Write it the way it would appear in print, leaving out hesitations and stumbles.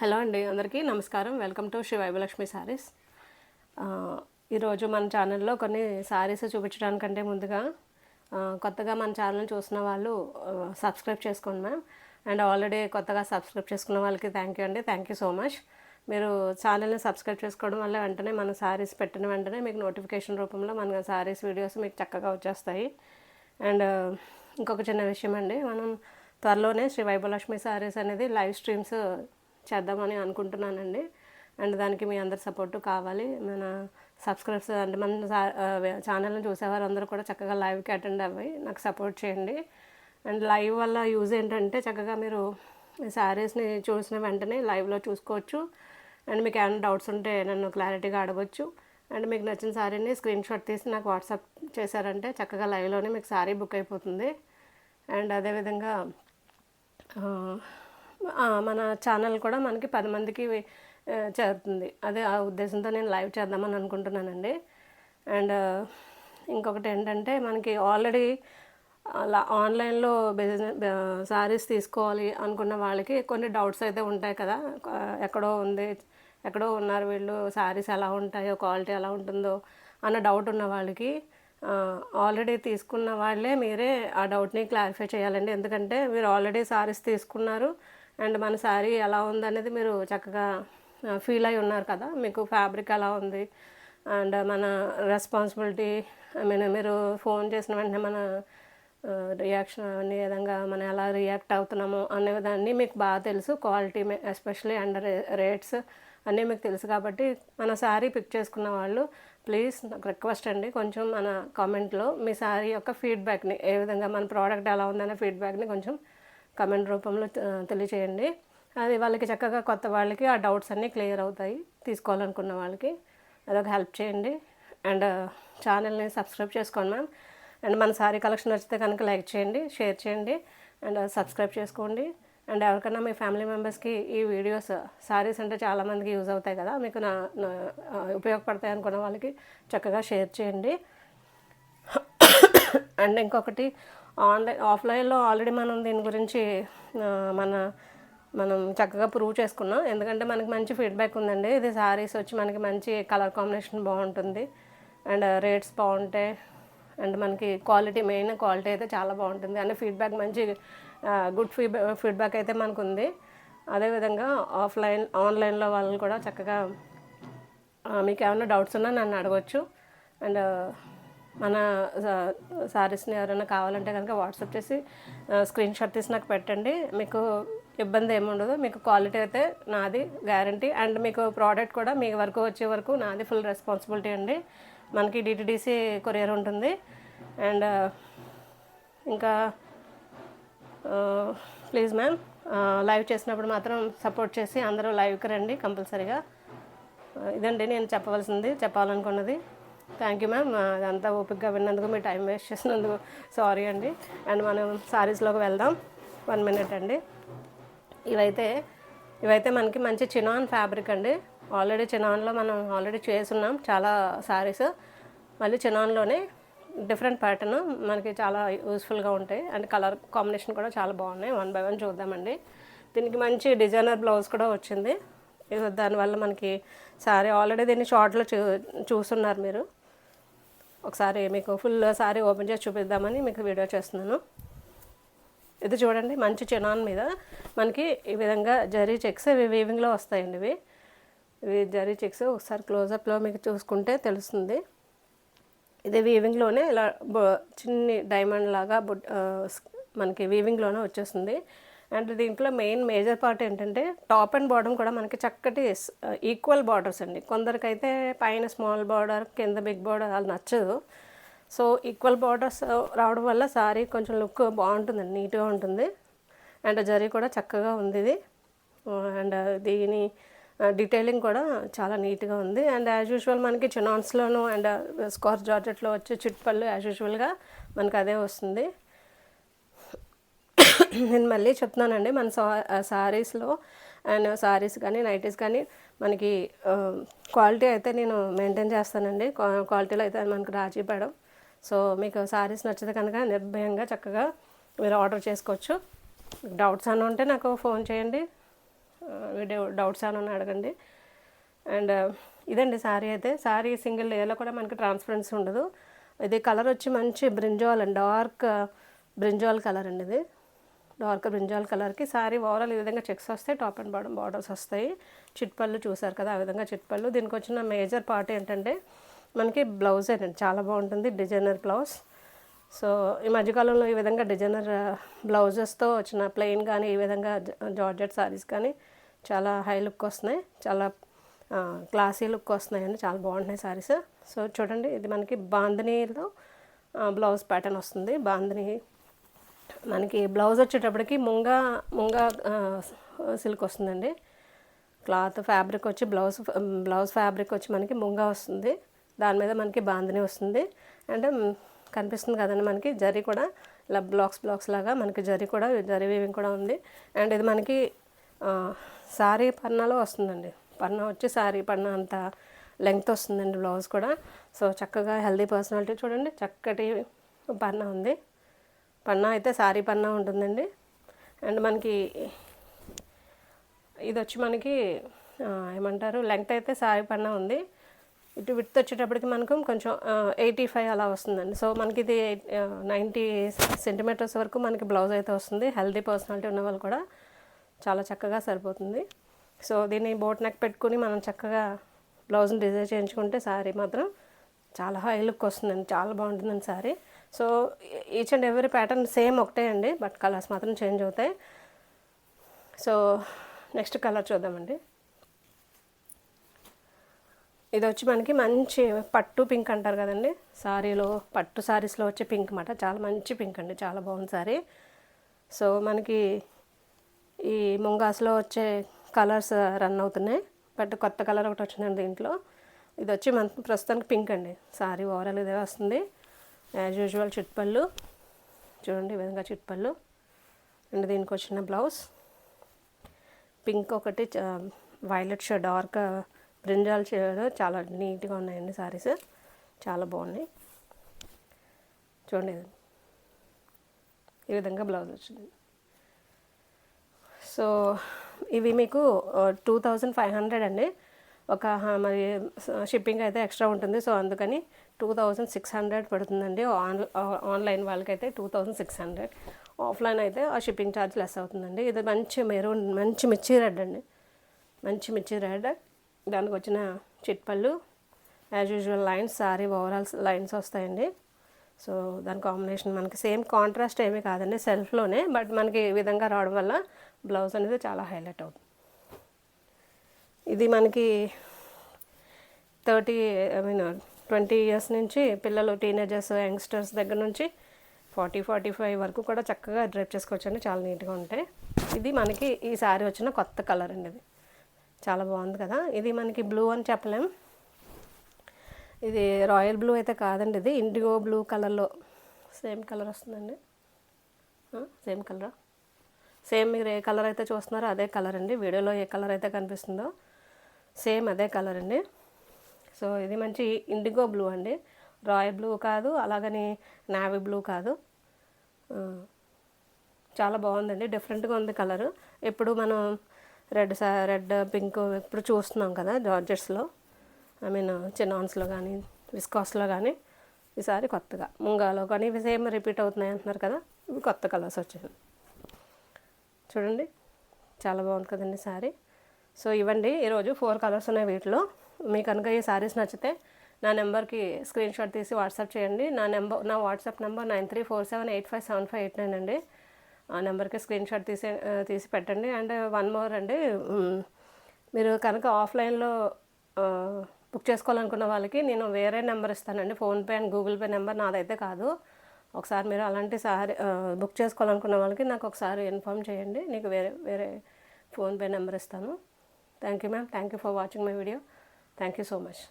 Hello అండి, అందరికీ నమస్కారం. Welcome to Sri Vaibhalakshmi Sarees. ఈరోజు మన ఛానల్లో కొన్ని శారీస్ చూపించడానికంటే ముందుగా కొత్తగా మన ఛానల్ చూసిన వాళ్ళు సబ్స్క్రైబ్ చేసుకోండి మ్యామ్. అండ్ ఆల్రెడీ కొత్తగా సబ్స్క్రైబ్ చేసుకున్న వాళ్ళకి థ్యాంక్ యూ అండి, థ్యాంక్ యూ సో మచ్. మీరు ఛానల్ని సబ్స్క్రైబ్ చేసుకోవడం వల్ల వెంటనే మన శారీస్ పెట్టిన వెంటనే మీకు నోటిఫికేషన్ రూపంలో మన శారీస్ వీడియోస్ మీకు చక్కగా వచ్చేస్తాయి. అండ్ ఇంకొక చిన్న విషయం అండి, మనం త్వరలోనే శ్రీ వైభలక్ష్మి శారీస్ అనేది లైవ్ స్ట్రీమ్స్ చేద్దామని అనుకుంటున్నానండి. అండ్ దానికి మీ అందరి సపోర్టు కావాలి. మన సబ్స్క్రైబర్స్ అంటే మన ఛానల్ని చూసేవారు అందరూ కూడా చక్కగా లైవ్కి అటెండ్ అవ్వి నాకు సపోర్ట్ చేయండి. అండ్ లైవ్ వల్ల యూజ్ ఏంటంటే చక్కగా మీరు శారీస్ని చూసిన వెంటనే లైవ్లో చూసుకోవచ్చు. అండ్ మీకు ఏమైనా డౌట్స్ ఉంటే నన్ను క్లారిటీగా అడగవచ్చు. అండ్ మీకు నచ్చిన శారీని స్క్రీన్ షాట్ తీసి నాకు వాట్సాప్ చేశారంటే చక్కగా లైవ్లోనే మీకు శారీ బుక్ అయిపోతుంది. అండ్ అదేవిధంగా మన ఛానల్ కూడా మనకి 10 మందికి చేరుతుంది. అదే ఆ ఉద్దేశంతో నేను లైవ్ చేద్దామని అనుకుంటున్నానండి. అండ్ ఇంకొకటి ఏంటంటే మనకి ఆల్రెడీ అలా ఆన్లైన్లో బిజినెస్ శారీస్ తీసుకోవాలి అనుకున్న వాళ్ళకి కొన్ని డౌట్స్ అయితే ఉంటాయి కదా. ఎక్కడో ఉంది, ఎక్కడో ఉన్నారు వీళ్ళు, శారీస్ ఎలా ఉంటాయో, క్వాలిటీ ఎలా ఉంటుందో అన్న డౌట్ ఉన్న వాళ్ళకి ఆల్రెడీ తీసుకున్న వాళ్ళే మీరే ఆ డౌట్ని క్లారిఫై చేయాలండి. ఎందుకంటే మీరు ఆల్రెడీ శారీస్ తీసుకున్నారు అండ్ మన శారీ ఎలా ఉందనేది మీరు చక్కగా ఫీల్ అయి ఉన్నారు కదా. మీకు ఫ్యాబ్రిక్ ఎలా ఉంది అండ్ మన రెస్పాన్సిబిలిటీ, మీరు ఫోన్ చేసిన వెంటనే మన రియాక్షన్ అనే విధంగా మనం ఎలా రియాక్ట్ అవుతున్నామో అనే దాన్ని మీకు బాగా తెలుసు. క్వాలిటీ ఎస్పెషలీ అండ్ రేట్స్ అన్నీ మీకు తెలుసు. కాబట్టి మన శారీ పిక్ చేసుకున్న వాళ్ళు ప్లీజ్ నాకు రిక్వెస్ట్ అండి, కొంచెం మన కామెంట్లో మీ శారీ యొక్క ఫీడ్బ్యాక్ని, ఏ విధంగా మన ప్రోడక్ట్ ఎలా ఉందనే ఫీడ్బ్యాక్ని కొంచెం కమెంట్ రూపంలో తెలియచేయండి. అది వాళ్ళకి చక్కగా కొత్త వాళ్ళకి ఆ డౌట్స్ అన్నీ క్లియర్ అవుతాయి, తీసుకోవాలనుకున్న వాళ్ళకి. అదొక హెల్ప్ చేయండి. అండ్ ఛానల్ని సబ్స్క్రైబ్ చేసుకోండి మ్యామ్. అండ్ మన శారీ కలెక్షన్ నచ్చితే కనుక లైక్ చేయండి, షేర్ చేయండి అండ్ సబ్స్క్రైబ్ చేసుకోండి. అండ్ ఎవరికైనా మీ ఫ్యామిలీ మెంబర్స్కి ఈ వీడియోస్ శారీస్ అంటే చాలామందికి యూజ్ అవుతాయి కదా, మీకు నా ఉపయోగపడతాయి అనుకున్న వాళ్ళకి చక్కగా షేర్ చేయండి. అండ్ ఇంకొకటి, ఆఫ్లైన్లో ఆల్రెడీ మనం దీని గురించి మనం చక్కగా ప్రూవ్ చేసుకున్నాం. ఎందుకంటే మనకి మంచి ఫీడ్బ్యాక్ ఉందండి. ఇది శారీస్ వచ్చి మనకి మంచి కలర్ కాంబినేషన్ బాగుంటుంది అండ్ రేట్స్ బాగుంటాయి అండ్ మనకి క్వాలిటీ, మెయిన్ క్వాలిటీ అయితే చాలా బాగుంటుంది అనే ఫీడ్బ్యాక్, మంచి గుడ్ ఫీడ్బ్యాక్ అయితే మనకు ఉంది. అదేవిధంగా ఆన్లైన్లో వాళ్ళు కూడా చక్కగా మీకు ఏమైనా డౌట్స్ ఉన్నా నన్ను అడగవచ్చు. అండ్ మన శారీస్ని ఎవరైనా కావాలంటే కనుక వాట్సాప్ చేసి స్క్రీన్ షాట్ తీసి నాకు పెట్టండి. మీకు ఇబ్బంది ఏముండదు. మీకు క్వాలిటీ అయితే నాది గ్యారంటీ. అండ్ మీకు ప్రోడక్ట్ కూడా మీ వరకు వచ్చే వరకు నాది ఫుల్ రెస్పాన్సిబిలిటీ అండి. మనకి డిటిడిసి కొరియర్ ఉంటుంది. అండ్ ఇంకా ప్లీజ్ మ్యామ్, లైవ్ చేసినప్పుడు మాత్రం సపోర్ట్ చేసి అందరూ లైవ్కి రండి కంపల్సరీగా. ఇదండి నేను చెప్పాలనుకున్నది. Thank you ma'am. అదంతా ఓపికగా విన్నందుకు, మీ టైం వేస్ట్ చేసినందుకు సారీ అండి. అండ్ మనం శారీస్లోకి వెళ్దాం. 1 minute అండి. ఇవైతే మనకి మంచి చినాన్ ఫ్యాబ్రిక్ అండి. ఆల్రెడీ చినాన్లో మనం ఆల్రెడీ చేసున్నాం చాలా శారీస్. మళ్ళీ చినాన్లోనే డిఫరెంట్ ప్యాటర్న్ మనకి చాలా యూస్ఫుల్గా ఉంటాయి. అండ్ కలర్ కాంబినేషన్ కూడా చాలా బాగున్నాయి. 1 by 1 చూద్దామండి. దీనికి మంచి డిజైనర్ బ్లౌజ్ కూడా వచ్చింది. దానివల్ల మనకి శారీ ఆల్రెడీ దీన్ని షార్ట్లో చూస్తున్నారు మీరు. ఒకసారి మీకు ఫుల్ శారీ ఓపెన్ చేసి చూపిద్దామని మీకు వీడియో చేస్తున్నాను. ఇది చూడండి, మంచి చినాన్ మీద మనకి ఈ విధంగా జరీ చెక్స్, ఇవి వీవింగ్లో వస్తాయండి. ఇవి జరీ చెక్స్ ఒకసారి క్లోజప్లో మీకు చూసుకుంటే తెలుస్తుంది. ఇది వీవింగ్లోనే ఇలా చిన్ని డైమండ్ లాగా మనకి వీవింగ్లోనే వచ్చేస్తుంది. అండ్ దీంట్లో మేజర్ పార్ట్ ఏంటంటే టాప్ అండ్ బాటమ్ కూడా మనకి చక్కటి ఈక్వల్ బార్డర్స్ అండి. కొందరికైతే పైన స్మాల్ బార్డర్, కింద బిగ్ బార్డర్ అది నచ్చదు. సో ఈక్వల్ బార్డర్స్ రావడం వల్ల శారీ కొంచెం లుక్ బాగుంటుందండి, నీట్గా ఉంటుంది. అండ్ జరీ కూడా చక్కగా ఉంది ఇది. అండ్ దీని డీటెయిలింగ్ కూడా చాలా నీట్గా ఉంది. అండ్ యాజ్ యూజువల్ మనకి చినాన్స్లోను అండ్ స్కార్చ్ జార్జెట్లో వచ్చే చిట్పళ్ళు యాజ్ యూజువల్గా మనకు అదే వస్తుంది. నేను మళ్ళీ చెప్తున్నానండి, మన శారీస్లో అండ్ శారీస్ కానీ నైటీస్ కానీ మనకి క్వాలిటీ అయితే నేను మెయింటైన్ చేస్తానండి. క్వాలిటీలో అయితే మనకు రాజీ పడం. సో మీకు శారీస్ నచ్చితే కనుక నిర్భయంగా చక్కగా మీరు ఆర్డర్ చేసుకోవచ్చు. డౌట్స్ అన్నీ ఉంటే నాకు ఫోన్ చేయండి. డౌట్స్ ఏమైనా అడగండి. అండ్ ఇదండి శారీ అయితే. శారీ సింగిల్ లేయర్లో కూడా మనకి ట్రాన్స్పరెన్సీ ఉండదు. ఇది కలర్ వచ్చి మంచి బ్రింజాల్ అండి, డార్క్ బ్రింజాల్ కలర్ అండి. ఇది డార్క్ బ్రింజాల్ కలర్కి శారీ ఓవరాల్ ఈ విధంగా చెక్స్ వస్తాయి, టాప్ అండ్ బాటమ్ బార్డర్స్ వస్తాయి. చిట్పళ్ళు చూసారు కదా, ఆ విధంగా చిట్పళ్ళు. దీనికి వచ్చిన మేజర్ పార్ట్ ఏంటంటే మనకి బ్లౌజ్ ఏంటంటే చాలా బాగుంటుంది, డిజైనర్ బ్లౌజ్. సో ఈ మధ్యకాలంలో ఈ విధంగా డిజైనర్ బ్లౌజెస్తో వచ్చిన ప్లెయిన్ కానీ ఈ విధంగా జార్జెట్ శారీస్ కానీ చాలా హై లుక్ వస్తున్నాయి, చాలా క్లాసీ లుక్ వస్తున్నాయండి, చాలా బాగుంటున్నాయి శారీస్. సో చూడండి, ఇది మనకి బాందినీలో బ్లౌజ్ ప్యాటర్న్ వస్తుంది. బాందిని మనకి బ్లౌజ్ వచ్చేటప్పటికి ముంగా సిల్క్ వస్తుందండి. క్లాత్ ఫ్యాబ్రిక్ వచ్చి బ్లౌజ్ ఫ్యాబ్రిక్ వచ్చి మనకి ముంగా వస్తుంది. దాని మీద మనకి బాందిని వస్తుంది. అండ్ కనిపిస్తుంది కదండి మనకి జరీ కూడా ఇలా బ్లాక్స్ లాగా మనకి జరీ వీవింగ్ కూడా ఉంది. అండ్ ఇది మనకి శారీ పన్నాలో వస్తుందండి. పన్నా వచ్చి శారీ పన్నా అంత లెంగ్త్ వస్తుందండి బ్లౌజ్ కూడా. సో చక్కగా హెల్దీ పర్సనాలిటీ చూడండి, చక్కటి పన్నా ఉంది. పన్నా అయితే శారీ పన్నా ఉంటుందండి. అండ్ మనకి ఇది వచ్చి మనకి ఏమంటారు, లెంగ్త్ అయితే శారీ పన్నా ఉంది. ఇటు విడ్త్ వచ్చేటప్పటికి మనకు కొంచెం 85 అలా వస్తుందండి. సో మనకి ఇది 90 సెంటీమీటర్స్ వరకు మనకి బ్లౌజ్ అయితే వస్తుంది. హెల్దీ పర్సనాలిటీ ఉన్న వాళ్ళు కూడా చాలా చక్కగా సరిపోతుంది. సో దీన్ని బోట్ నెక్ పెట్టుకుని మనం చక్కగా బ్లౌజ్ని డిజైన్ చేయించుకుంటే శారీ మాత్రం చాలా హై లుక్ వస్తుందండి, చాలా బాగుంటుందండి sari. So each and every pattern same ఒకటే అండి, బట్ కలర్స్ మాత్రం చేంజ్ అవుతాయి. సో నెక్స్ట్ కలర్ చూద్దామండి. ఇది వచ్చి మనకి మంచి పట్టు పింక్ అంటారు కదండి, శారీలో పట్టు శారీస్లో వచ్చే పింక్ అన్నమాట. చాలా మంచి పింక్ అండి, చాలా బాగుంది శారీ. సో మనకి ఈ ముంగాస్లో వచ్చే కలర్స్ రన్ అవుతున్నాయి, బట్ కొత్త కలర్ ఒకటి వచ్చిందండి దీంట్లో. ఇది వచ్చి మనకి ప్రస్తుతానికి పింక్ అండి. శారీ ఓవరాల్ ఇదే వస్తుంది. యాజ్ యూజువల్ చిట్పళ్ళు చూడండి, ఈ విధంగా చిట్పళ్ళు. అండ్ దీనికి వచ్చిన బ్లౌజ్ పింక్ ఒకటి, violet shade, dark brinjal shade, చాలా నీట్గా ఉన్నాయండి శారీస్, చాలా బాగున్నాయి. చూడండి ఈ విధంగా బ్లౌజ్ వచ్చింది. సో ఇవి మీకు 2500 అండి. మరి షిప్పింగ్ అయితే ఎక్స్ట్రా ఉంటుంది. సో అందుకని 2600 పడుతుందండి. ఆన్లైన్ వాళ్ళకైతే 2600, ఆఫ్లైన్ అయితే ఆ షిప్పింగ్ ఛార్జ్ లెస్ అవుతుందండి. ఇది మంచి మెరూన్, మంచి మిర్చి రెడ్ అండి, మంచి మిర్చి రెడ్. దానికి వచ్చిన చిట్పళ్ళు, as usual lines, sari overall lines వస్తాయండి. సో దాని కాంబినేషన్ మనకి సేమ్ కాంట్రాస్ట్ ఏమీ కాదండి, సెల్ఫ్లోనే, బట్ మనకి ఈ విధంగా రావడం వల్ల బ్లౌజ్ అనేది చాలా హైలైట్ అవుతుంది. ఇది మనకి 20 ఇయర్స్ నుంచి పిల్లలు, టీనేజర్స్, యంగ్స్టర్స్ దగ్గర నుంచి 40-45 వరకు కూడా చక్కగా డ్రైప్ చేసుకోవచ్చండి, చాలా నీట్గా ఉంటాయి. ఇది మనకి ఈ శారీ వచ్చిన కొత్త కలర్ అండి, ఇది చాలా బాగుంది కదా. ఇది మనకి బ్లూ అని చెప్పలేం, ఇది రాయల్ బ్లూ అయితే కాదండి, ఇది ఇండిగో బ్లూ కలర్లో సేమ్ కలర్ వస్తుందండి. సేమ్ కలరా, సేమ్ మీరు ఏ కలర్ అయితే చూస్తున్నారో అదే కలర్ అండి. వీడియోలో ఏ కలర్ అయితే కనిపిస్తుందో సేమ్ అదే కలర్ అండి. సో ఇది మంచి ఇండిగో బ్లూ అండి, రాయల్ బ్లూ కాదు, అలాగని నావీ బ్లూ కాదు. చాలా బాగుందండి, డిఫరెంట్గా ఉంది కలరు. ఎప్పుడు మనం రెడ్ పింక్ ఎప్పుడు చూస్తున్నాం కదా జార్జెట్స్లో, చినాన్స్లో కానీ విస్కాస్లో కానీ. ఈసారి కొత్తగా ముంగాలో కానీ ఇవి సేమ్ రిపీట్ అవుతున్నాయి అంటున్నారు కదా, ఇవి కొత్త కలర్స్ వచ్చాయి. చూడండి చాలా బాగుంది కదండి శారీ. సో ఇవ్వండి, ఈరోజు 4 కలర్స్ ఉన్నాయి వీటిలో. మీకు కనుక ఈ శారీస్ నచ్చితే నా నెంబర్కి స్క్రీన్ షాట్ తీసి వాట్సాప్ చేయండి. నా వాట్సాప్ నెంబర్ 9347857589 అండి. ఆ నెంబర్కి స్క్రీన్ షాట్ తీసి పెట్టండి. అండ్ వన్ మోర్ అండి, మీరు కనుక ఆఫ్లైన్లో బుక్ చేసుకోవాలనుకున్న వాళ్ళకి నేను వేరే నెంబర్ ఇస్తానండి, PhonePe and Google pay number నాదైతే కాదు. ఒకసారి మీరు అలాంటి బుక్ చేసుకోవాలనుకున్న వాళ్ళకి నాకు ఒకసారి ఇన్ఫామ్ చేయండి, నీకు వేరే ఫోన్పే నెంబర్ ఇస్తాను. Thank you ma'am, thank you for watching my video. Thank you so much.